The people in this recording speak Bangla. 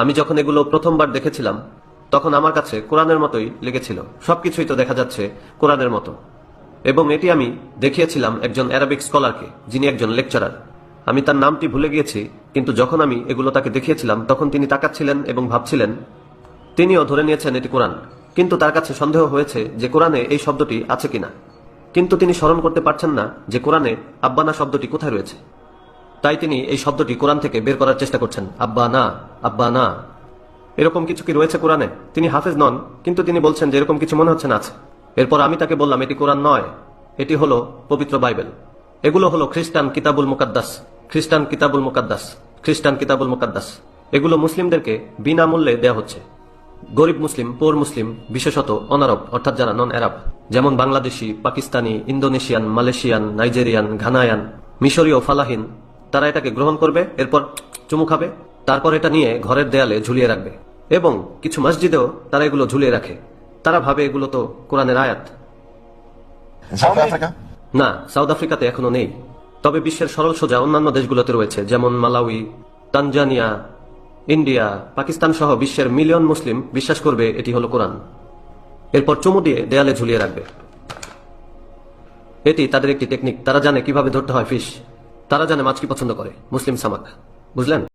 আমি যখন এগুলো প্রথমবার দেখেছিলাম তখন আমার কাছে কোরআনের মতোই লেগেছিল। সবকিছুই তো দেখা যাচ্ছে কোরআনের মতো। এবং এটি আমি দেখিয়েছিলাম একজন অ্যারাবিক স্কলারকে, যিনি একজন লেকচারার। আমি তার নামটি ভুলে গিয়েছি, কিন্তু যখন আমি এগুলো তাকে দেখিয়েছিলাম তখন তিনি তাকাচ্ছিলেন এবং ভাবছিলেন। তিনিও ধরে নিয়েছেন এটি কোরআন, কিন্তু তার কাছে সন্দেহ হয়েছে যে কোরআনে এই শব্দটি আছে কিনা। কিন্তু তিনি স্মরণ করতে পারছেন না যে কোরআনে আব্বানা শব্দটি কোথায় রয়েছে। তাই তিনি এই শব্দটি কোরআন থেকে বের করার চেষ্টা করছেন। আব্বা না, আব্বা না, এরকম কিছু কি রয়েছে কোরআনে? তিনি হাফেজ নন, কিন্তু তিনি বলছেন যে এরকম কিছু মনে হচ্ছে না আছে। এরপর আমি তাকে বললাম, এটি কোরআন নয়, এটি হলো পবিত্র বাইবেল। এগুলো হলো খ্রিস্টান কিতাবুল মুকাদ্দাস, খ্রিস্টান কিতাবুল মুকাদ্দাস, খ্রিস্টান কিতাবুল মুকাদ্দাস। এগুলো মুসলিমদেরকে বিনামূল্যে দেয়া হচ্ছে। গরিব মুসলিম, পোর মুসলিম, বিশেষত অনারব অর্থাৎ যারা নন আরব, যেমন Bangladeshi, Pakistani, Indonesian, Malaysian, Nigerian, Ghanaian, মিশরীয়, ফালাহিন, তারা এটাকে গ্রহণ করবে, এরপর চুমু খাবে, তারপর এটা নিয়ে ঘরের দেয়ালে ঝুলিয়ে রাখবে। এবং কিছু মসজিদেও তারা এগুলো ঝুলিয়ে রাখে। তারা ভাবে এগুলো তো কোরআনের আয়াত। In South Africa? না, সাউথ আফ্রিকাতে এখনো নেই, তবে বিশ্বের সরল সোজা অন্যান্য দেশগুলোতে রয়েছে, যেমন মালাউই, তানজানিয়া, ইন্ডিয়া, পাকিস্তান সহ বিশ্বের মিলিয়ন মুসলিম বিশ্বাস করবে এটি হলো কোরআন। এরপর চুমু দিয়ে দেয়ালে ঝুলিয়ে রাখবে। এটি তাদের একটি টেকনিক। তারা জানে কিভাবে ধরতে হয় ফিশ, তারা জানে মাছ কি পছন্দ করে, মুসলিম সামাক। বুঝলেন?